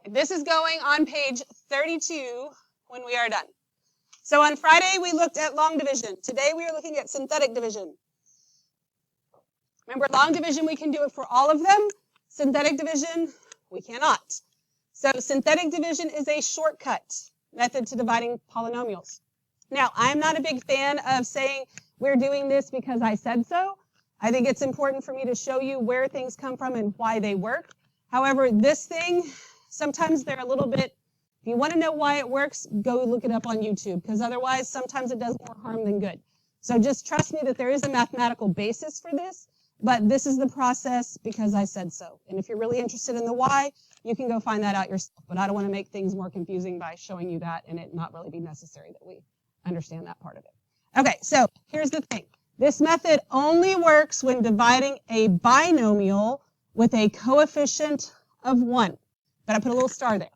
This is going on page 32 when we are done. So on Friday, we looked at long division. Today, we are looking at synthetic division. Remember, long division, we can do it for all of them. Synthetic division, we cannot. So synthetic division is a shortcut method to dividing polynomials. Now, I'm not a big fan of saying we're doing this because I said so. I think it's important for me to show you where things come from and why they work. However, this thing, sometimes they're a little bit, if you want to know why it works, go look it up on YouTube, because otherwise sometimes it does more harm than good. So just trust me that there is a mathematical basis for this, but this is the process because I said so. And if you're really interested in the why, you can go find that out yourself. But I don't want to make things more confusing by showing you that and it not really be necessary that we understand that part of it. Okay, so here's the thing. This method only works when dividing a binomial with a coefficient of 1. But I put a little star there.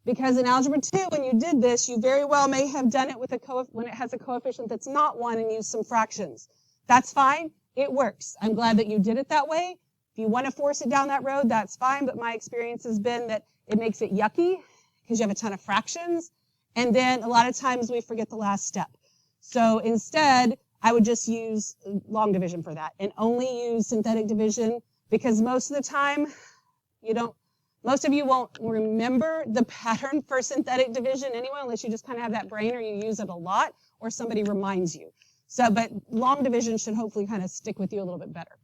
Because in Algebra 2, when you did this, you very well may have done it with when it has a coefficient that's not 1 and used some fractions. That's fine. It works. I'm glad that you did it that way. If you want to force it down that road, that's fine. But my experience has been that it makes it yucky because you have a ton of fractions. And then a lot of times we forget the last step. So instead, I would just use long division for that and only use synthetic division because most of the time, most of you won't remember the pattern for synthetic division anyway, unless you just kind of have that brain or you use it a lot or somebody reminds you. So, but long division should hopefully kind of stick with you a little bit better.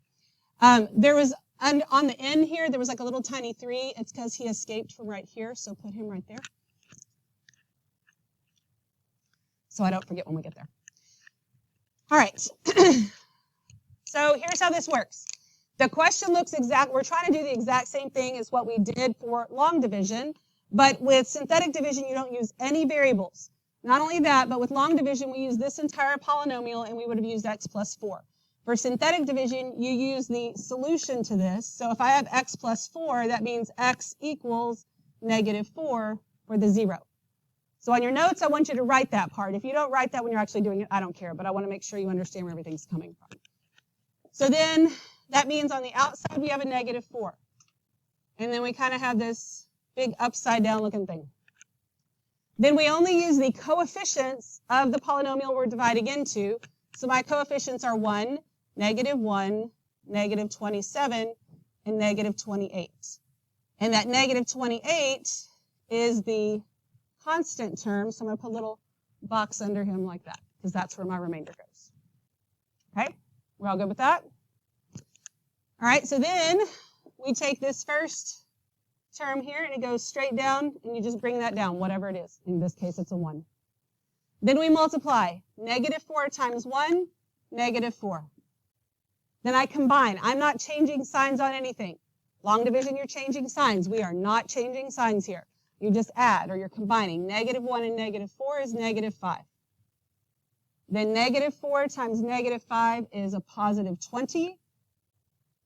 There was, on the end here, there was like a little tiny 3. It's because he escaped from right here, so put him right there. So I don't forget when we get there. All right. So here's how this works. The question looks we're trying to do the exact same thing as what we did for long division, but with synthetic division, you don't use any variables. Not only that, but with long division, we use this entire polynomial, and we would have used x plus 4. For synthetic division, you use the solution to this. So if I have x plus 4, that means x equals -4 for the 0. So on your notes, I want you to write that part. If you don't write that when you're actually doing it, I don't care, but I want to make sure you understand where everything's coming from. So then that means on the outside, we have a -4. And then we kind of have this big upside down looking thing. Then we only use the coefficients of the polynomial we're dividing into. So my coefficients are 1, -1, -27, and -28. And that -28 is the constant term, so I'm going to put a little box under him like that, because that's where my remainder goes. Okay? We're all good with that? All right, so then we take this first term here, and it goes straight down, and you just bring that down, whatever it is. In this case, it's a 1. Then we multiply. -4 times 1, -4. Then I combine. I'm not changing signs on anything. Long division, you're changing signs. We are not changing signs here. You just add, or you're combining. -1 and -4 is -5. Then -4 times -5 is a +20.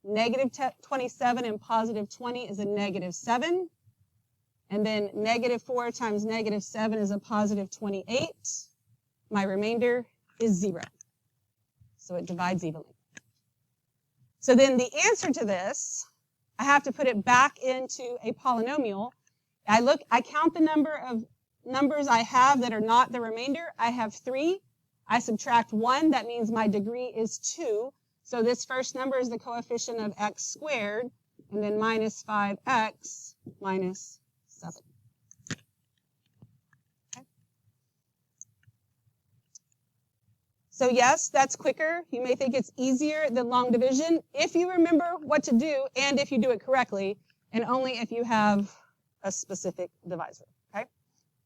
-27 and +20 is a -7. And then -4 times -7 is a +28. My remainder is 0. So it divides evenly. So then the answer to this, I have to put it back into a polynomial. I count the number of numbers I have that are not the remainder. I have 3. I subtract 1. That means my degree is 2. So this first number is the coefficient of x squared, and then minus 5x minus 7. Okay. So yes, that's quicker. You may think it's easier than long division if you remember what to do and if you do it correctly, and only if you have a specific divisor. Okay?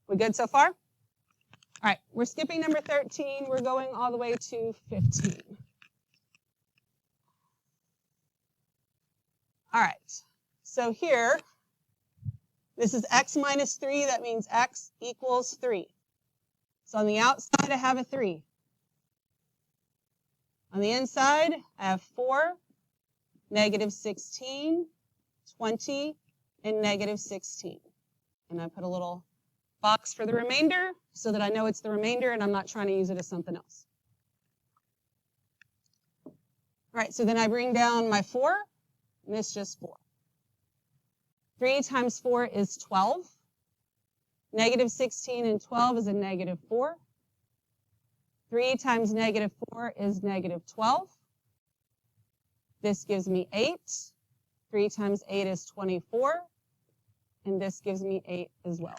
We good so far? All right, we're skipping number 13. We're going all the way to 15. All right, so here, this is x minus 3. That means x equals 3. So on the outside, I have a 3. On the inside, I have 4, -16, 20, and -16. And I put a little box for the remainder so that I know it's the remainder and I'm not trying to use it as something else. All right, so then I bring down my 4, and it's just 4. 3 times 4 is 12. Negative 16 and 12 is a negative 4. 3 times negative 4 is negative 12. This gives me 8. 3 times 8 is 24. And this gives me 8 as well.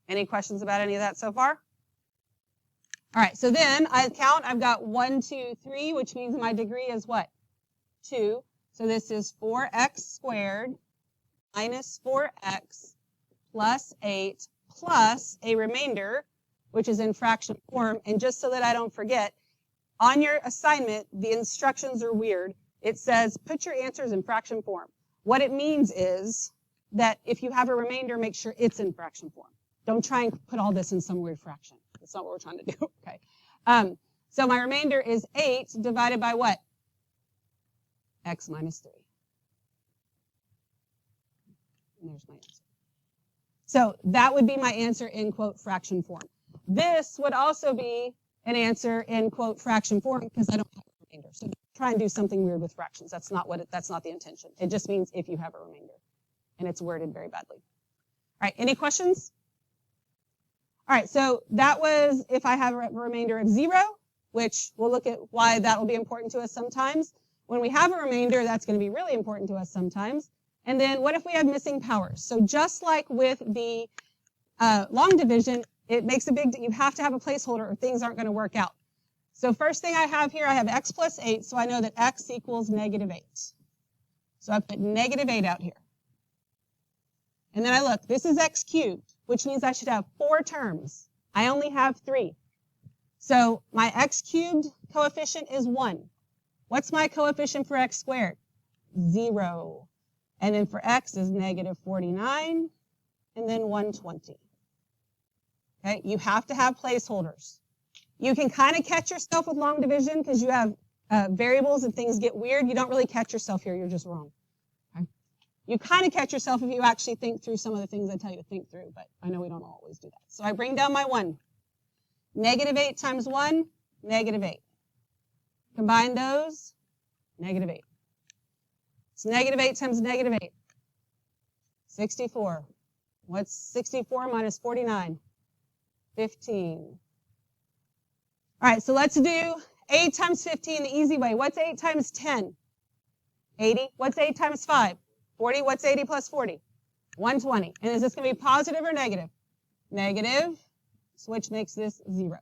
Any questions about any of that so far? All right, so then I count. I've got 1, 2, 3, which means my degree is what? 2. So this is 4x squared minus 4x plus 8 plus a remainder, which is in fraction form. And just so that I don't forget, on your assignment, the instructions are weird. It says put your answers in fraction form. What it means is that if you have a remainder, make sure it's in fraction form. Don't try and put all this in some weird fraction. That's not what we're trying to do. Okay. So my remainder is 8 divided by what? X minus 3. And there's my answer. So that would be my answer in, quote, fraction form. This would also be an answer in, quote, fraction form because I don't have a remainder. So try and do something weird with fractions. That's not the intention. It just means if you have a remainder. And it's worded very badly. All right, any questions? All right, so that was if I have a remainder of 0, which we'll look at why that will be important to us sometimes. When we have a remainder, that's going to be really important to us sometimes. And then what if we have missing powers? So just like with the long division, it makes a big deal. You have to have a placeholder or things aren't going to work out. So first thing I have here, I have x plus 8, so I know that x equals negative 8. So I put negative 8 out here. And then I look, this is x cubed, which means I should have 4 terms. I only have 3. So my x cubed coefficient is 1. What's my coefficient for x squared? 0. And then for x is negative 49, and then 120. Okay, you have to have placeholders. You can kind of catch yourself with long division because you have variables and things get weird. You don't really catch yourself here, you're just wrong. Okay? You kind of catch yourself if you actually think through some of the things I tell you to think through, but I know we don't always do that. So I bring down my 1. Negative 8 times 1, negative 8. Combine those, negative 8. It's negative 8 times negative 8. 64. What's 64 minus 49? 15. All right, so let's do 8 times 15 the easy way. What's 8 times 10? 80. What's 8 times 5? 40. What's 80 plus 40? 120. And is this going to be positive or negative? Negative, which makes this 0.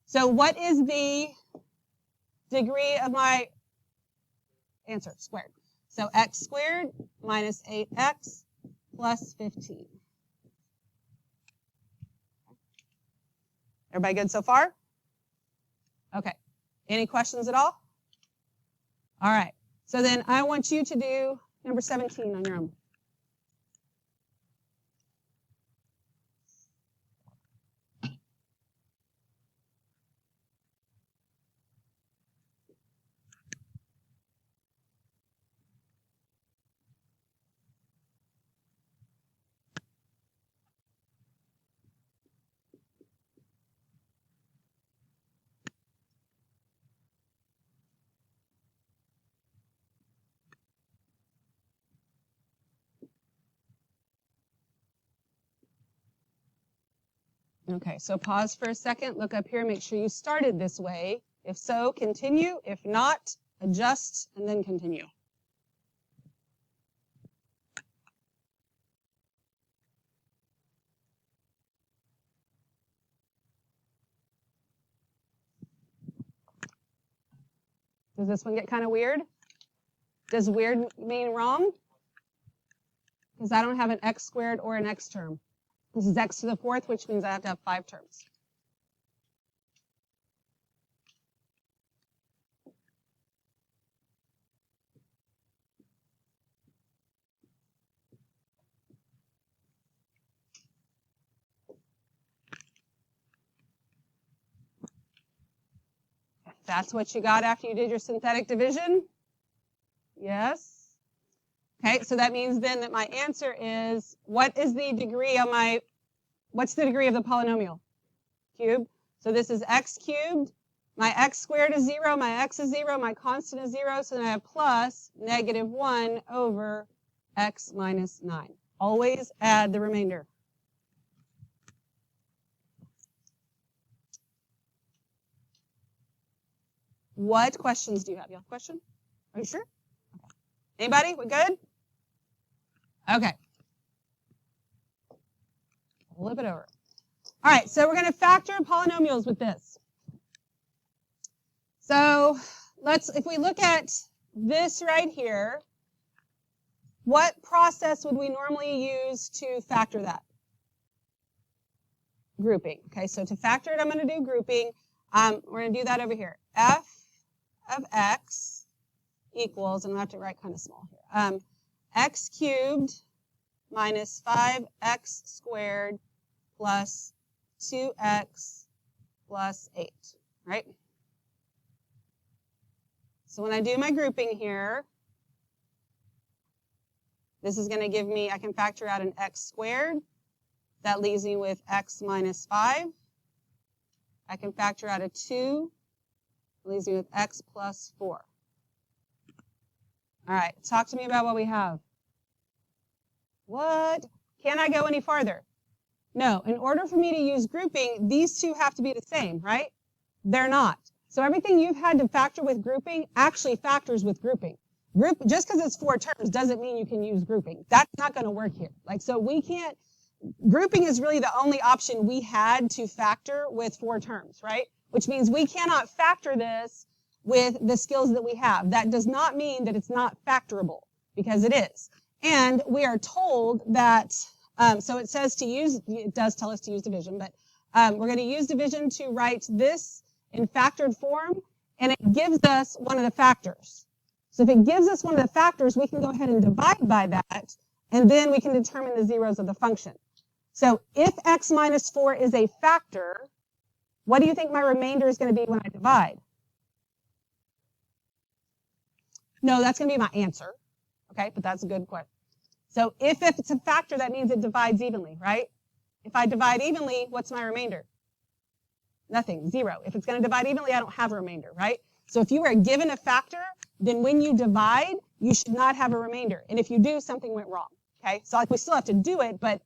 So what is the degree of my answer? Squared. So x squared minus 8x plus 15. Everybody good so far? Okay. Any questions at all? All right. So then I want you to do number 17 on your own. Okay, so pause for a second, look up here, make sure you started this way. If so, continue. If not, adjust, and then continue. Does this one get kind of weird? Does weird mean wrong? Because I don't have an x squared or an x term. This is x to the 4th, which means I have to have 5 terms. That's what you got after you did your synthetic division? Yes. Okay, so that means then that my answer is, what is the degree of what's the degree of the polynomial? Cube. So this is x cubed My x squared is 0, my x is 0, my constant is 0, so then I have plus negative 1 over x minus 9. Always add the remainder. What questions do you have? You have a question? Are you sure? Okay. Anybody? We good? Okay. Flip it over. All right, so we're going to factor polynomials with this. So if we look at this right here, what process would we normally use to factor that? Grouping. Okay, so to factor it, I'm going to do grouping. We're going to do that over here. F of x equals, and I'm going to have to write kind of small here, x cubed minus 5x squared plus 2x plus 8, right? So when I do my grouping here, this is going to give me, I can factor out an x squared. That leaves me with x minus 5. I can factor out a 2. It leaves me with x plus 4. All right, talk to me about what we have. What? Can I go any farther? No. In order for me to use grouping, these two have to be the same, right? They're not. So everything you've had to factor with grouping actually factors with grouping. Just because it's 4 terms doesn't mean you can use grouping. That's not going to work here. So we can't, grouping is really the only option we had to factor with 4 terms, right? Which means we cannot factor this with the skills that we have. That does not mean that it's not factorable, because it is. And we are told that, so it says to use, it does tell us to use division, but we're going to use division to write this in factored form, and it gives us one of the factors. So if it gives us one of the factors, we can go ahead and divide by that, and then we can determine the zeros of the function. So if x minus 4 is a factor, what do you think my remainder is going to be when I divide? No, that's going to be my answer. Okay, but that's a good question. So if it's a factor, that means it divides evenly, right? If I divide evenly, what's my remainder? Nothing, 0. If it's going to divide evenly, I don't have a remainder, right? So if you are given a factor, then when you divide, you should not have a remainder. And if you do, something went wrong, okay? So we still have to do it, but,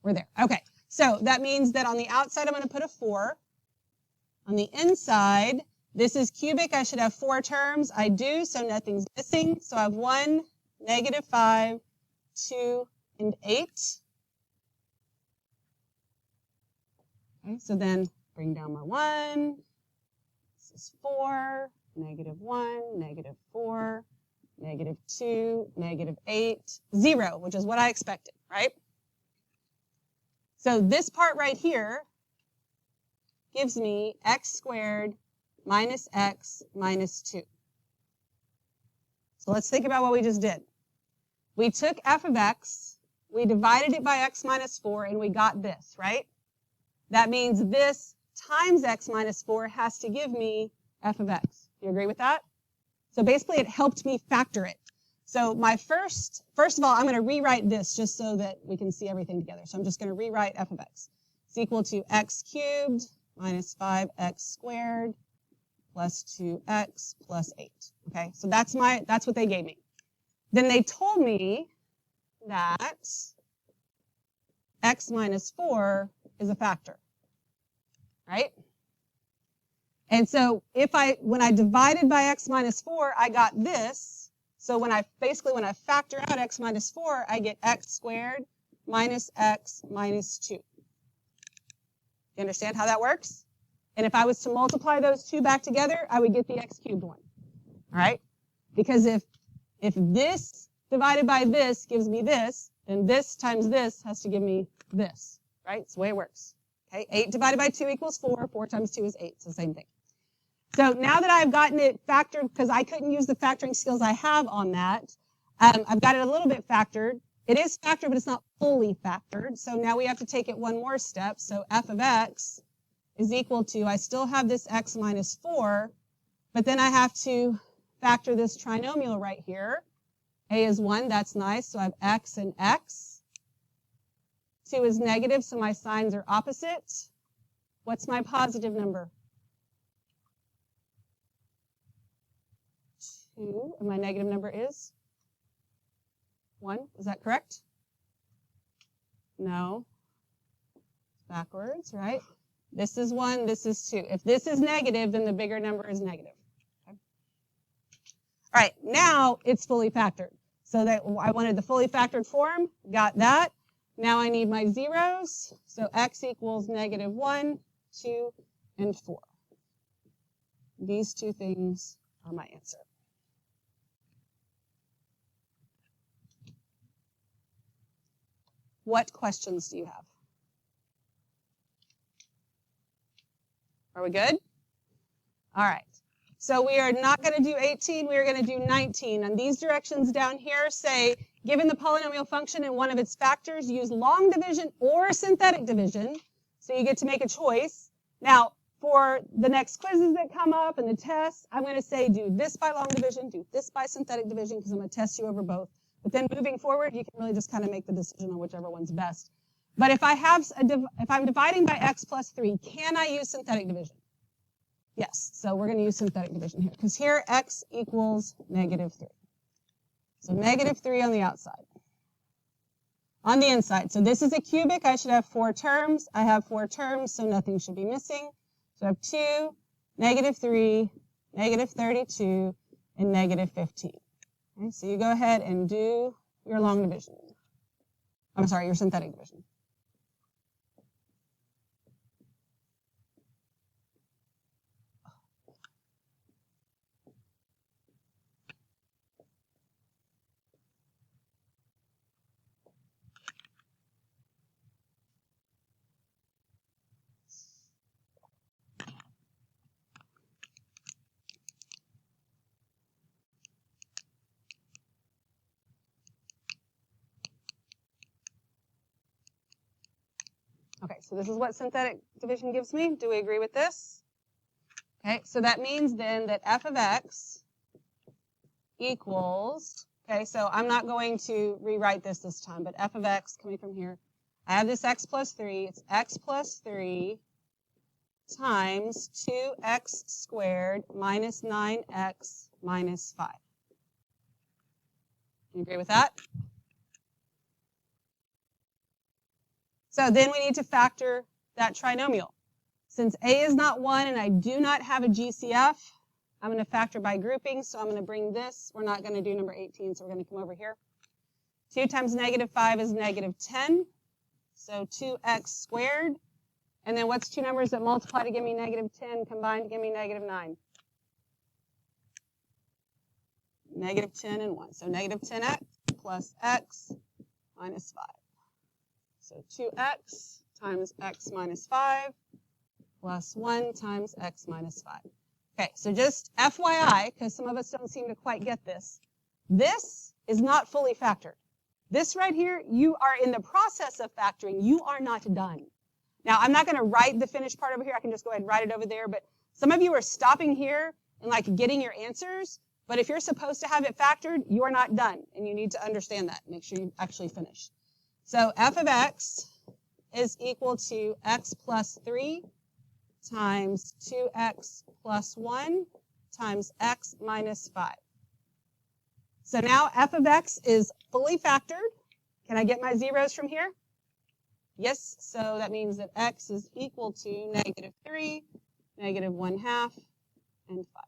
we're there. Okay, so that means that on the outside, I'm going to put a 4. On the inside, this is cubic. I should have 4 terms. I do, so nothing's missing. So I have 1, negative 5, 2, and 8. Okay, so then bring down my 1. This is 4, negative 1, negative 4, negative 2, negative 8, 0, which is what I expected, right? So this part right here gives me x squared minus x minus 2. So let's think about what we just did. We took f of x, we divided it by x minus 4, and we got this, right? That means this times x minus 4 has to give me f of x. Do you agree with that? So basically it helped me factor it. So my first of all, I'm going to rewrite this just so that we can see everything together. So I'm just going to rewrite f of x. It's equal to x cubed minus 5x squared plus 2x plus 8. Okay, so that's what they gave me. Then they told me that x minus 4 is a factor, right? And so when I divided by x minus 4, I got this. So when I factor out x minus 4, I get x squared minus x minus 2. You understand how that works? And if I was to multiply those two back together, I would get the x cubed one. All right? Because if this divided by this gives me this, then this times this has to give me this. Right? It's the way it works. Okay? 8 divided by 2 equals 4. 4 times 2 is 8. It's the same thing. So now that I've gotten it factored, because I couldn't use the factoring skills I have on that, I've got it a little bit factored. It is factored, but it's not fully factored. So now we have to take it one more step. So f of x is equal to, I still have this x minus 4, but then I have to factor this trinomial right here. A is 1, that's nice. So I have x and x. 2 is negative, so my signs are opposite. What's my positive number? 2, and my negative number is 1. Is that correct? No. Backwards, right? This is 1, this is 2. If this is negative, then the bigger number is negative. Okay. All right, now it's fully factored. So that I wanted the fully factored form, got that. Now I need my zeros. So x equals negative 1, 2, and 4. These two things are my answer. What questions do you have? Are we good? All right. So we are not going to do 18. We are going to do 19. And these directions down here say, given the polynomial function and one of its factors, use long division or synthetic division. So you get to make a choice. Now, for the next quizzes that come up and the tests, I'm going to say do this by long division, do this by synthetic division, because I'm going to test you over both. But then moving forward, you can really just kind of make the decision on whichever one's best. But if I'm dividing by x plus 3, can I use synthetic division? Yes, so we're going to use synthetic division here, because here x equals negative 3. So negative 3 on the outside. On the inside, so this is a cubic. I should have 4 terms. I have 4 terms, so nothing should be missing. So I have 2, negative 3, negative 32, and negative 15. Okay, so you go ahead and do your long division. I'm sorry, your synthetic division. Okay, so this is what synthetic division gives me. Do we agree with this? Okay, so that means then that f of x equals, okay, so I'm not going to rewrite this time, but f of x coming from here, I have this x plus 3. It's x plus 3 times 2x squared minus 9x minus 5. You agree with that? So then we need to factor that trinomial. Since a is not 1 and I do not have a GCF, I'm going to factor by grouping. So I'm going to bring this. We're not going to do number 18, so we're going to come over here. 2 times negative 5 is negative 10. So 2x squared. And then what's two numbers that multiply to give me negative 10 combined to give me negative 9? Negative 10 and 1. So negative 10x plus x minus 5. So 2x times x minus 5 plus 1 times x minus 5. Okay, so just FYI, because some of us don't seem to quite get this, this is not fully factored. This right here, you are in the process of factoring. You are not done. Now, I'm not going to write the finished part over here. I can just go ahead and write it over there. But some of you are stopping here and like getting your answers. But if you're supposed to have it factored, you are not done. And you need to understand that. Make sure you actually finish. So f of x is equal to x plus 3 times 2x plus 1 times x minus 5. So now f of x is fully factored. Can I get my zeros from here? Yes, so that means that x is equal to negative 3, negative 1/2, and 5.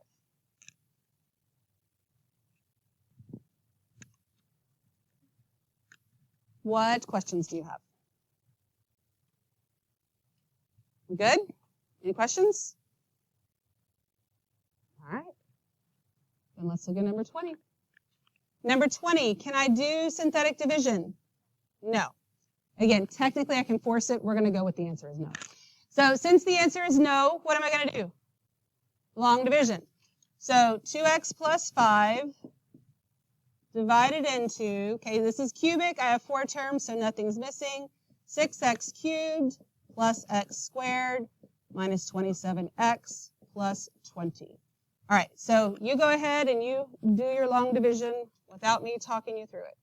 What questions do you have? We good? Any questions? All right. Then let's look at number 20. Number 20, can I do synthetic division? No. Again, technically I can force it. We're going to go with the answer is no. So since the answer is no, what am I going to do? Long division. So 2x plus 5 divided into, okay, this is cubic. I have 4 terms, so nothing's missing. 6x cubed plus x squared minus 27x plus 20. All right, so you go ahead and you do your long division without me talking you through it.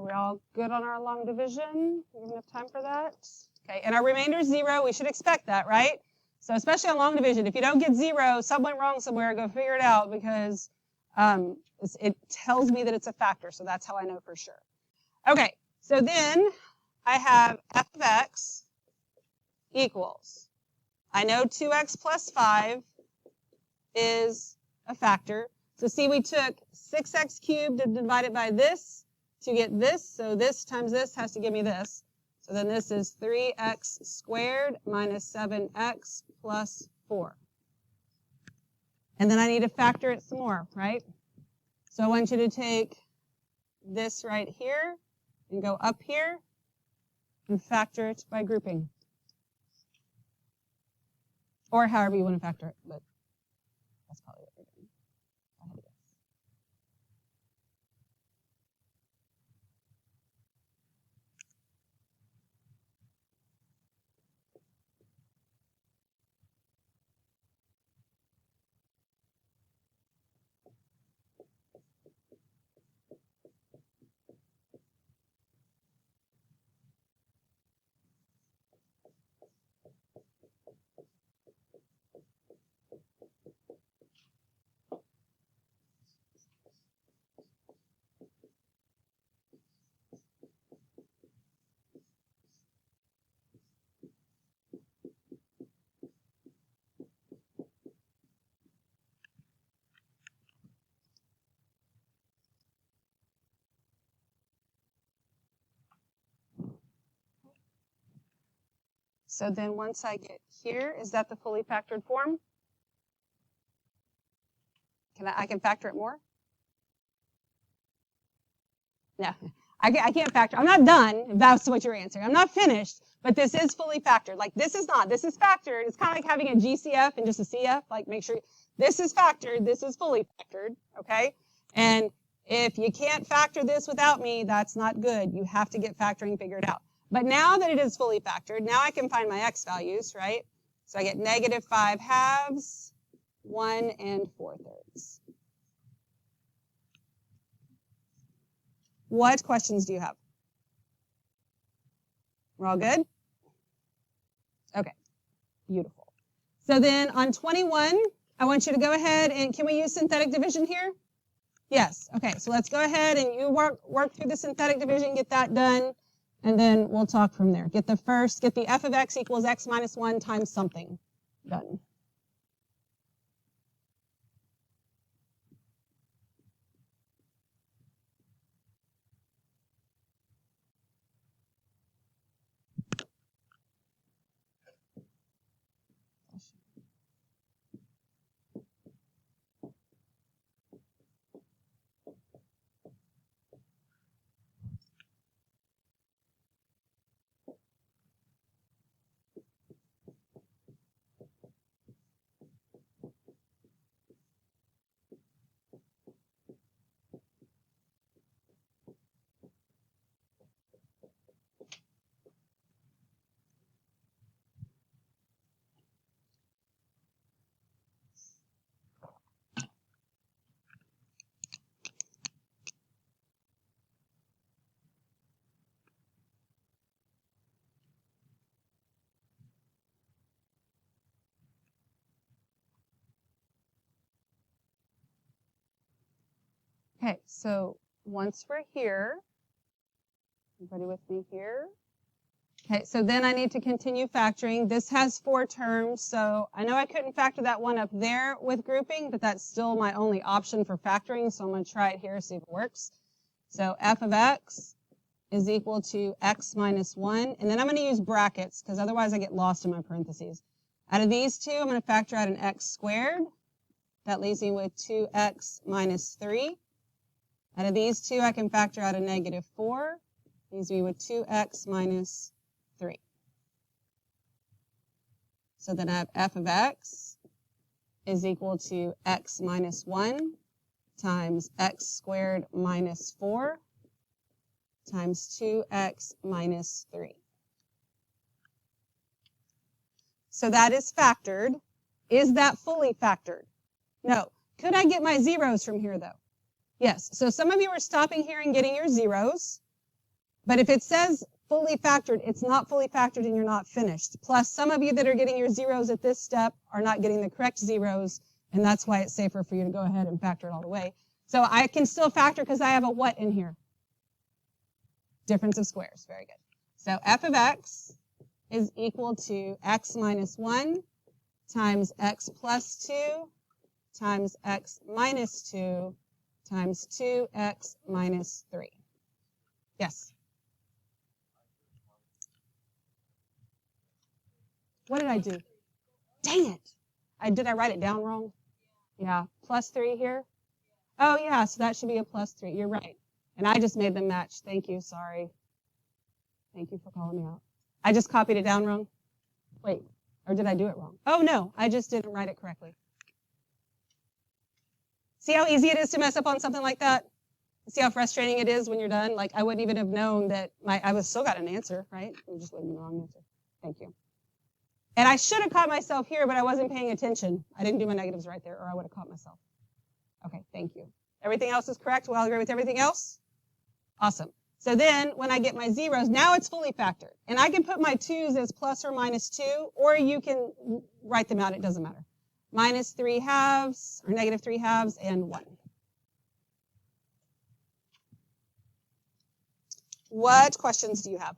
we all good on our long division? We have enough time for that? Okay, and our remainder is 0. We should expect that, right? So especially on long division, if you don't get 0, something went wrong somewhere, go figure it out because it tells me that it's a factor, so that's how I know for sure. Okay, so then I have f of x equals, I know 2x plus 5 is a factor. So see, we took 6x cubed and divided by this to get this. So this times this has to give me this. So then this is 3x squared minus 7x plus 4. And then I need to factor it some more, right? So I want you to take this right here and go up here and factor it by grouping. Or however you want to factor it, but that's probably what we're doing. I had to guess. So then once I get here, is that the fully factored form? I can factor it more? No, I can't factor. I'm not done, if that's what you're answering. I'm not finished, but this is fully factored. Like this is not. This is factored. It's kind of like having a GCF and just a CF. Like make sure this is factored. This is fully factored, okay? And if you can't factor this without me, that's not good. You have to get factoring figured out. But now that it is fully factored, now I can find my x values, right? So I get negative 5 halves, 1 and 4/3. What questions do you have? We're all good? Okay, beautiful. So then on 21, I want you to go ahead and, can we use synthetic division here? Yes, okay, so let's go ahead and you work through the synthetic division, get that done, and then we'll talk from there. Get the f of x equals x minus 1 times something done. Okay, so once we're here, everybody with me here? Okay, so then I need to continue factoring. This has 4 terms, so I know I couldn't factor that one up there with grouping, but that's still my only option for factoring, so I'm going to try it here, see if it works. So f of x is equal to x minus 1, and then I'm going to use brackets, because otherwise I get lost in my parentheses. Out of these two, I'm going to factor out an x squared. That leaves me with 2x minus 3. Out of these two, I can factor out a negative 4. Leaves me with 2x minus 3. So then I have f of x is equal to x minus 1 times x squared minus 4 times 2x minus 3. So that is factored. Is that fully factored? No. Could I get my zeros from here, though? Yes. So some of you are stopping here and getting your zeros. But if it says fully factored, it's not fully factored and you're not finished. Plus, some of you that are getting your zeros at this step are not getting the correct zeros, and that's why it's safer for you to go ahead and factor it all the way. So I can still factor because I have a what in here? Difference of squares. Very good. So f of x is equal to x minus 1 times x plus 2 times x minus 2 times 2x minus 3. Yes? What did I do? Dang it. Did I write it down wrong? Yeah, plus 3 here. Oh, yeah, so that should be a plus 3. You're right. And I just made them match. Thank you. Sorry. Thank you for calling me out. I just copied it down wrong. Wait, or did I do it wrong? Oh, no, I just didn't write it correctly. See how easy it is to mess up on something like that? See how frustrating it is when you're done? Like, I wouldn't even have known that I still got an answer, right? It just wasn't the wrong answer. Thank you. And I should have caught myself here, but I wasn't paying attention. I didn't do my negatives right there, or I would have caught myself. Okay, thank you. Everything else is correct? We all agree with everything else? Awesome. So then, when I get my zeros, now it's fully factored. And I can put my 2's as plus or minus 2, or you can write them out. It doesn't matter. Minus 3 halves, or negative 3 halves, and 1. What questions do you have?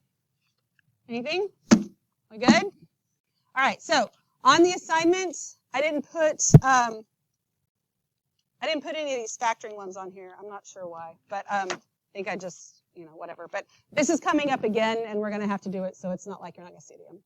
Anything? We good? All right, so on the assignment, I didn't put any of these factoring ones on here. I'm not sure why, but I think I just, whatever. But this is coming up again, and we're going to have to do it, so it's not like you're not going to see them.